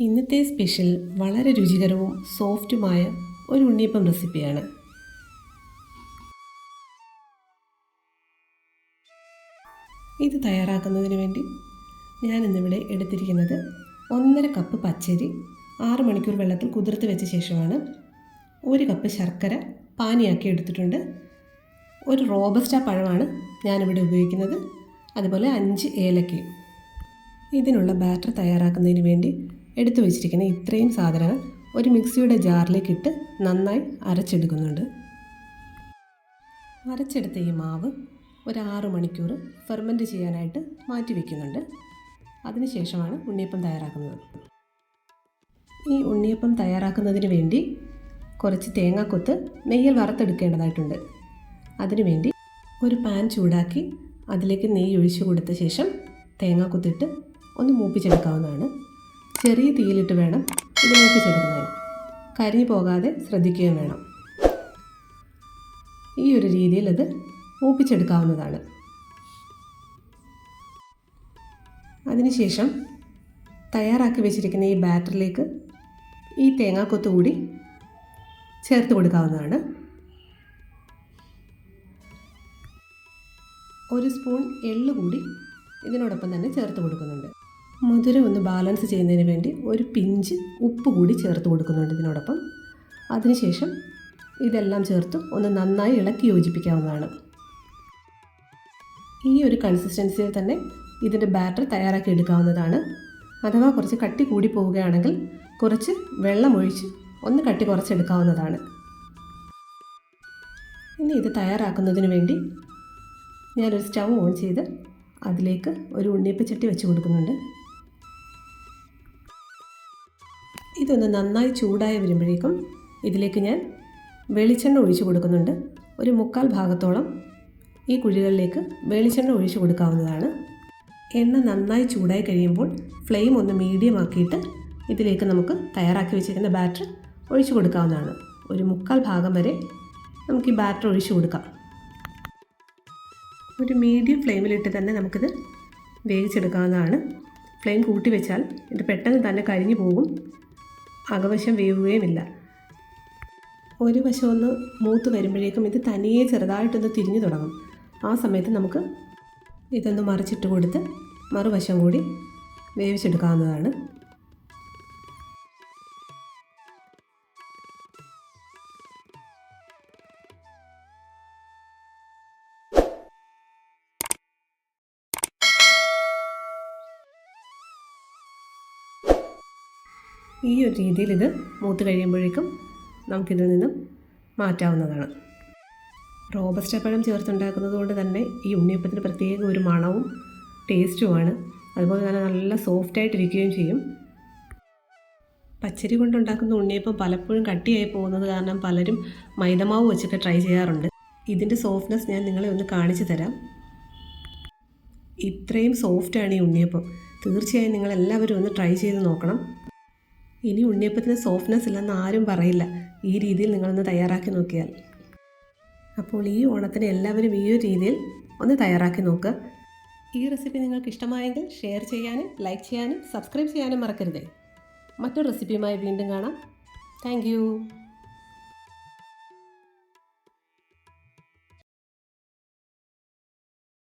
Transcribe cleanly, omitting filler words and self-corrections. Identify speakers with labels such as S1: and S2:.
S1: ഇന്നത്തെ സ്പെഷ്യൽ വളരെ രുചികരവും സോഫ്റ്റുമായ ഒരു ഉണ്ണിയപ്പം റെസിപ്പിയാണ്. ഇത് തയ്യാറാക്കുന്നതിന് വേണ്ടി ഞാനിന്നിവിടെ എടുത്തിരിക്കുന്നത് 1.5 കപ്പ് പച്ചരി 6 മണിക്കൂർ വെള്ളത്തിൽ കുതിർത്ത് വെച്ച ശേഷമാണ്. 1 കപ്പ് ശർക്കര പാനിയാക്കി എടുത്തിട്ടുണ്ട്. ഒരു റോബസ്റ്റ പഴമാണ് ഞാനിവിടെ ഉപയോഗിക്കുന്നത്. അതുപോലെ 5 ഏലക്കയും. ഇതിനുള്ള ബാറ്റർ തയ്യാറാക്കുന്നതിന് വേണ്ടി എടുത്തു വച്ചിരിക്കുന്ന ഇത്രയും സാധനങ്ങൾ ഒരു മിക്സിയുടെ ജാറിലേക്ക് ഇട്ട് നന്നായി അരച്ചെടുക്കുന്നുണ്ട്. അരച്ചെടുത്ത ഈ മാവ് ഒരു 6 മണിക്കൂർ ഫെർമെൻറ്റ് ചെയ്യാനായിട്ട് മാറ്റി വയ്ക്കുന്നുണ്ട്. അതിനുശേഷമാണ് ഉണ്ണിയപ്പം തയ്യാറാക്കുന്നത്. ഈ ഉണ്ണിയപ്പം തയ്യാറാക്കുന്നതിന് വേണ്ടി കുറച്ച് തേങ്ങാക്കൊത്ത് നെയ്യിൽ വറുത്തെടുക്കേണ്ടതായിട്ടുണ്ട്. അതിനുവേണ്ടി ഒരു പാൻ ചൂടാക്കി അതിലേക്ക് നെയ്യ് ഒഴിച്ചു കൊടുത്ത ശേഷം തേങ്ങാക്കൊത്തിട്ട് ഒന്ന് മൂപ്പിച്ചെടുക്കാവുന്നതാണ്. ചെറിയ തീയിലിട്ട് വേണം ഇത് മൂപ്പിച്ചെടുക്കുന്നതിന്. കരിഞ്ഞു പോകാതെ ശ്രദ്ധിക്കുകയും വേണം. ഈ ഒരു രീതിയിൽ അത് മൂപ്പിച്ചെടുക്കാവുന്നതാണ്. അതിനുശേഷം തയ്യാറാക്കി വെച്ചിരിക്കുന്ന ഈ ബാറ്ററിലേക്ക് ഈ തേങ്ങാക്കൊത്ത് കൂടി ചേർത്ത് കൊടുക്കാവുന്നതാണ്. 1 സ്പൂൺ എള്ള് കൂടി ഇതിനോടൊപ്പം തന്നെ ചേർത്ത് കൊടുക്കുന്നുണ്ട്. മധുരം ഒന്ന് ബാലൻസ് ചെയ്യുന്നതിന് വേണ്ടി ഒരു പിഞ്ച് ഉപ്പ് കൂടി ചേർത്ത് കൊടുക്കുന്നുണ്ട് ഇതിനോടൊപ്പം. അതിനുശേഷം ഇതെല്ലാം ചേർത്ത് ഒന്ന് നന്നായി ഇളക്കി യോജിപ്പിക്കാവുന്നതാണ്. ഈ ഒരു കൺസിസ്റ്റൻസിയിൽ തന്നെ ഇതിൻ്റെ ബാറ്റർ തയ്യാറാക്കി എടുക്കാവുന്നതാണ്. അഥവാ കുറച്ച് കട്ടി കൂടി പോവുകയാണെങ്കിൽ കുറച്ച് വെള്ളം ഒഴിച്ച് ഒന്ന് കട്ടി കുറച്ചെടുക്കാവുന്നതാണ്. ഇനി ഇത് തയ്യാറാക്കുന്നതിന് വേണ്ടി ഞാനൊരു സ്റ്റൗ ഓൺ ചെയ്ത് അതിലേക്ക് ഒരു ഉണ്ണിയപ്പച്ചട്ടി വെച്ച് കൊടുക്കുന്നുണ്ട്. ഇതൊന്ന് നന്നായി ചൂടായി വരുമ്പോഴേക്കും ഇതിലേക്ക് ഞാൻ വെളിച്ചെണ്ണ ഒഴിച്ചു കൊടുക്കുന്നുണ്ട്. ഒരു 1/4 ഭാഗത്തോളം ഈ കുഴികളിലേക്ക് വെളിച്ചെണ്ണ ഒഴിച്ചു കൊടുക്കാവുന്നതാണ്. എണ്ണ നന്നായി ചൂടായി കഴിയുമ്പോൾ ഫ്ലെയിം ഒന്ന് മീഡിയം ആക്കിയിട്ട് ഇതിലേക്ക് നമുക്ക് തയ്യാറാക്കി വെച്ചിരിക്കുന്ന ബാറ്റർ ഒഴിച്ചു കൊടുക്കാവുന്നതാണ്. ഒരു 1/4 ഭാഗം വരെ നമുക്ക് ഈ ബാറ്റർ ഒഴിച്ചു കൊടുക്കാം. ഒരു മീഡിയം ഫ്ലെയിമിലിട്ട് തന്നെ നമുക്കിത് വേവിച്ചെടുക്കാവുന്നതാണ്. ഫ്ലെയിം കൂട്ടി വെച്ചാൽ ഇത് പെട്ടെന്ന് തന്നെ കരിഞ്ഞു പോകും, അകവശം വേവുകയുമില്ല. ഒരു വശം ഒന്ന് മൂത്ത് വരുമ്പോഴേക്കും ഇത് തനിയെ ചെറുതായിട്ടൊന്ന് തിരിഞ്ഞു തുടങ്ങും. ആ സമയത്ത് നമുക്ക് ഇതൊന്ന് മറിച്ചിട്ട് കൊടുത്ത് മറുവശം കൂടി വേവിച്ചെടുക്കാവുന്നതാണ്. ഈ ഒരു രീതിയിൽ ഇത് മൂത്ത് കഴിയുമ്പോഴേക്കും നമുക്കിതിൽ നിന്നും മാറ്റാവുന്നതാണ്. റോബസ്റ്റ പഴം ചേർത്തുണ്ടാക്കുന്നത് കൊണ്ട് തന്നെ ഈ ഉണ്ണിയപ്പത്തിന് പ്രത്യേക ഒരു മണവും ടേസ്റ്റുമാണ്. അതുപോലെ തന്നെ നല്ല സോഫ്റ്റായിട്ടിരിക്കുകയും ചെയ്യും. പച്ചരി കൊണ്ടുണ്ടാക്കുന്ന ഉണ്ണിയപ്പം പലപ്പോഴും കട്ടിയായി പോകുന്നത് കാരണം പലരും മൈദമാവ് വെച്ചൊക്കെ ട്രൈ ചെയ്യാറുണ്ട്. ഇതിൻ്റെ സോഫ്റ്റ്നെസ് ഞാൻ നിങ്ങളെ ഒന്ന് കാണിച്ചു തരാം. ഇത്രയും സോഫ്റ്റാണ് ഈ ഉണ്ണിയപ്പം. തീർച്ചയായും നിങ്ങളെല്ലാവരും ഒന്ന് ട്രൈ ചെയ്ത് നോക്കണം. ഇനി ഉണ്ണിയപ്പത്തിന് സോഫ്റ്റ്നെസ് ഇല്ലെന്ന് ആരും പറയില്ല, ഈ രീതിയിൽ നിങ്ങളൊന്ന് തയ്യാറാക്കി നോക്കിയാൽ. അപ്പോൾ ഈ ഓണത്തിന് എല്ലാവരും ഈ ഒരു രീതിയിൽ ഒന്ന് തയ്യാറാക്കി നോക്കുക. ഈ റെസിപ്പി നിങ്ങൾക്ക് ഇഷ്ടമായെങ്കിൽ ഷെയർ ചെയ്യാനും ലൈക്ക് ചെയ്യാനും സബ്സ്ക്രൈബ് ചെയ്യാനും മറക്കരുതേ. മറ്റൊരു റെസിപ്പിയുമായി വീണ്ടും കാണാം. താങ്ക്